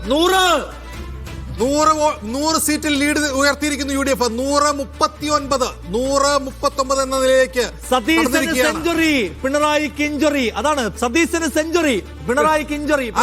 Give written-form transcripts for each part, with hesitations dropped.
100 സീറ്റിൽ lead ഉയർത്തിയിരിക്കുന്നു U D F. 139 എന്ന നിലയിലേക്ക്. സതീശന് സെഞ്ചുറി, പിണറായിക്ക് ഇഞ്ചുറി. അതാണ് സതീശന് സെഞ്ചുറി, പിണറായിക്ക് ഇഞ്ചുറി. ആ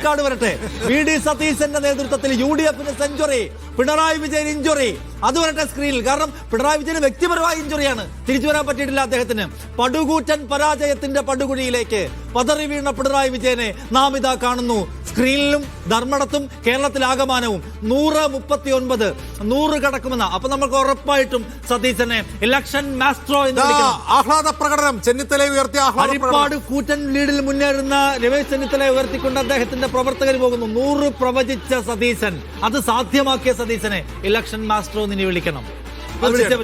കാർഡ് വരട്ടെ. വി ഡി സതീശന്റെ നേതൃത്വത്തിൽ യു ഡി എഫിന് സെഞ്ചുറി, പിണറായി വിജയൻ ഇഞ്ചുറി. അത് വരട്ടെ സ്ക്രീനിൽ. കാരണം പിണറായി വിജയന് വ്യക്തിപരമായ ഇഞ്ചുറിയാണ്, തിരിച്ചു വരാൻ പറ്റിയിട്ടില്ല അദ്ദേഹത്തിന്. പടുകൂറ്റൻ പരാജയത്തിന്റെ പടുകുഴിയിലേക്ക് പതറി വീണ പിണറായി വിജയനെ നാം ഇതാ കാണുന്നു സ്ക്രീനിലും ധർമ്മടത്തും കേരളത്തിലാകമാനവും. 139, 100 കടക്കുമെന്ന. അപ്പൊ നമുക്ക് ഉറപ്പായിട്ടും സതീശനെ ഇലക്ഷൻ മാസ്ട്രോ എന്ന് വിളിക്കണം. ആഹ്ലാദ പ്രകടനം ചെന്നിത്തല ഉയർത്തിയ ഹരിപ്പാട് കൂറ്റൻ ലീഡിൽ മുന്നേറുന്ന രമേശ് ചെന്നിത്തല ഉയർത്തിക്കൊണ്ട് അദ്ദേഹത്തിന്റെ പ്രവർത്തകർ പോകുന്നു. 100 പ്രവചിച്ച സതീശൻ, അത് സാധ്യമാക്കിയ സതീശനെ ഇലക്ഷൻ മാസ്ട്രോ എന്ന് വിളിക്കണം.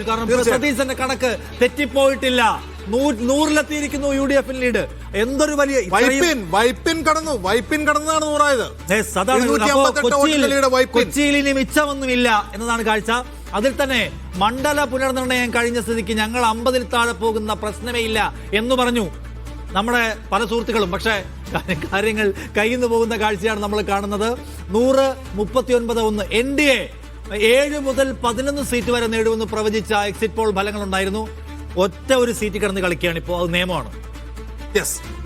കാരണം സതീശന്റെ കണക്ക് തെറ്റിപ്പോയിട്ടില്ല. 100-ലെത്തിയിരിക്കുന്നു യു ഡി എഫ് ലീഡ്. എന്തൊരു വലിയ വൈപ്പിൻ കടന്നതാണ് 100. കൊച്ചിയിൽ ഇനി മിച്ചമൊന്നുമില്ല എന്നതാണ് കാഴ്ച. അതിൽ തന്നെ മണ്ഡല പുനർനിർണയം കഴിഞ്ഞ സ്ഥിതിക്ക് ഞങ്ങൾ 50-ൽ താഴെ പോകുന്ന പ്രശ്നമേ ഇല്ല എന്ന് പറഞ്ഞു നമ്മുടെ പല സുഹൃത്തുക്കളും. പക്ഷേ കാര്യങ്ങൾ കയ്യിൽ നിന്ന് പോകുന്ന കാഴ്ചയാണ് നമ്മൾ കാണുന്നത്. 139-1. NDA 7 മുതൽ 11 സീറ്റ് വരെ നേടുമെന്ന് പ്രവചിച്ച എക്സിറ്റ് പോൾ ഫലങ്ങൾ ഉണ്ടായിരുന്നു. ഒറ്റ ഒരു സീറ്റ് കിടന്ന് കളിക്കുകയാണ് ഇപ്പോൾ. അത് നിയമമാണ്.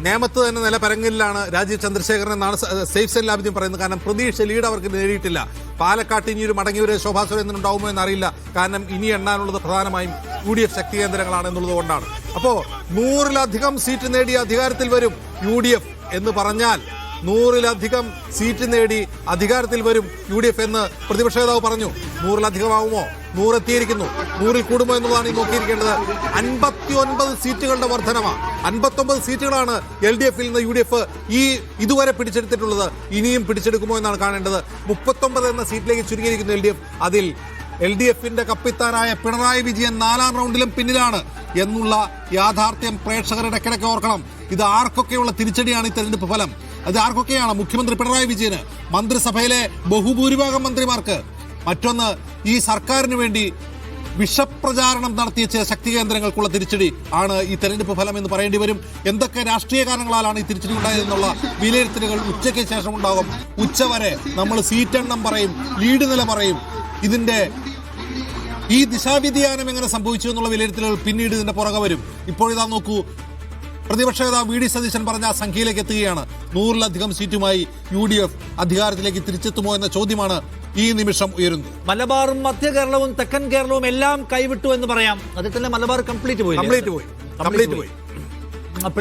നിയമത്ത് തന്നെ നില പരങ്ങലിലാണ് രാജീവ് ചന്ദ്രശേഖരൻ എന്നാണ് സേഫ് സെൽ ലാഭിദ്യം പറയുന്നത്. കാരണം പ്രതീക്ഷ ലീഡ് അവർക്ക് നേടിയിട്ടില്ല. പാലക്കാട്ട് ഇനിയൊരു മടങ്ങിയൊരു ശോഭാ സുരേന്ദ്രൻ ഉണ്ടാവുമോ എന്നറിയില്ല. കാരണം ഇനി എണ്ണാനുള്ളത് പ്രധാനമായും UDF ശക്തി കേന്ദ്രങ്ങളാണ് എന്നുള്ളത് കൊണ്ടാണ്. അപ്പോ 100-ലധികം സീറ്റ് നേടി അധികാരത്തിൽ വരും UDF എന്ന് പറഞ്ഞാൽ 100-ലധികം സീറ്റ് നേടി അധികാരത്തിൽ വരും UDF എന്ന് പ്രതിപക്ഷ നേതാവ് പറഞ്ഞു. 100-ലധികമാവുമോ? 100 എത്തിയിരിക്കുന്നു. 100-ൽ കൂടുമോ എന്നുള്ളതാണ് ഈ നോക്കിയിരിക്കേണ്ടത്. 59 സീറ്റുകളുടെ വർധനമാണ്. 59 സീറ്റുകളാണ് LDF-ൽ നിന്ന് UDF ഇതുവരെ പിടിച്ചെടുത്തിട്ടുള്ളത്. ഇനിയും പിടിച്ചെടുക്കുമോ എന്നാണ് കാണേണ്ടത്. 39 എന്ന സീറ്റിലേക്ക് ചുരുങ്ങിയിരിക്കുന്നു LDF. അതിൽ LDF-ന്റെ കപ്പിത്താനായ പിണറായി വിജയൻ 4-ാം റൗണ്ടിലും പിന്നിലാണ് എന്നുള്ള യാഥാർത്ഥ്യം പ്രേക്ഷകർ ഇടയ്ക്കിടയ്ക്ക് ഓർക്കണം. ഇത് ആർക്കൊക്കെയുള്ള തിരിച്ചടിയാണ് ഈ തെരഞ്ഞെടുപ്പ് ഫലം? അത് ആർക്കൊക്കെയാണ്? മുഖ്യമന്ത്രി പിണറായി വിജയന്, മന്ത്രിസഭയിലെ ബഹുഭൂരിഭാഗം മന്ത്രിമാർക്ക്. മറ്റൊന്ന്, ഈ സർക്കാരിന് വേണ്ടി വിഷപ്രചാരണം നടത്തിയ ചില ശക്തി കേന്ദ്രങ്ങൾക്കുള്ള തിരിച്ചടി ആണ് ഈ തെരഞ്ഞെടുപ്പ് ഫലം എന്ന് പറയേണ്ടി വരും. എന്തൊക്കെ രാഷ്ട്രീയ കാരണങ്ങളാലാണ് ഈ തിരിച്ചടി ഉണ്ടായതെന്നുള്ള വിലയിരുത്തലുകൾ ഉച്ചയ്ക്ക് ശേഷം ഉണ്ടാകും. ഉച്ചവരെ നമ്മൾ സീറ്റെണ്ണം പറയും, ലീഡ് നില പറയും. ഇതിന്റെ ഈ ദിശാവ്യതിയാനം എങ്ങനെ സംഭവിച്ചു എന്നുള്ള വിലയിരുത്തലുകൾ പിന്നീട് ഇതിന്റെ പുറകെ വരും. ഇപ്പോഴിതാ നോക്കൂ, പ്രതിപക്ഷ നേതാവ് വി ഡി സതീശൻ പറഞ്ഞ ആ സംഖ്യയിലേക്ക് എത്തുകയാണ്. 100-ലധികം സീറ്റുമായി UDF അധികാരത്തിലേക്ക് തിരിച്ചെത്തുമോ എന്ന ചോദ്യമാണ് ഈ നിമിഷം ഉയരുന്നത്. മലബാറും മധ്യ കേരളവും തെക്കൻ കേരളവും എല്ലാം കൈവിട്ടു എന്ന് പറയാം. അതിൽ തന്നെ മലബാർ കംപ്ലീറ്റ് പോയി.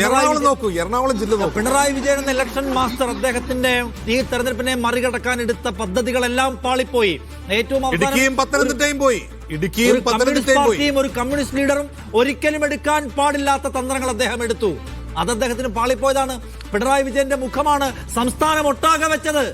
എറണാകുളം ജില്ല പിണറായി വിജയൻ എന്ന ഇലക്ഷൻ മാസ്റ്റർ അദ്ദേഹത്തിന്റെ ഈ തെരഞ്ഞെടുപ്പിനെ മറികടക്കാൻ എടുത്ത പദ്ധതികളെല്ലാം പാളിപ്പോയി. ഏറ്റവും ഒരു കമ്മ്യൂണിസ്റ്റ് ലീഡറും ഒരിക്കലും എടുക്കാൻ പാടില്ലാത്ത തന്ത്രങ്ങൾ അദ്ദേഹം എടുത്തു. അത് അദ്ദേഹത്തിന് പാളിപ്പോയതാണ്. പിണറായി വിജയന്റെ മുഖമാണ് സംസ്ഥാനം ഒട്ടാകെ വെച്ചത്.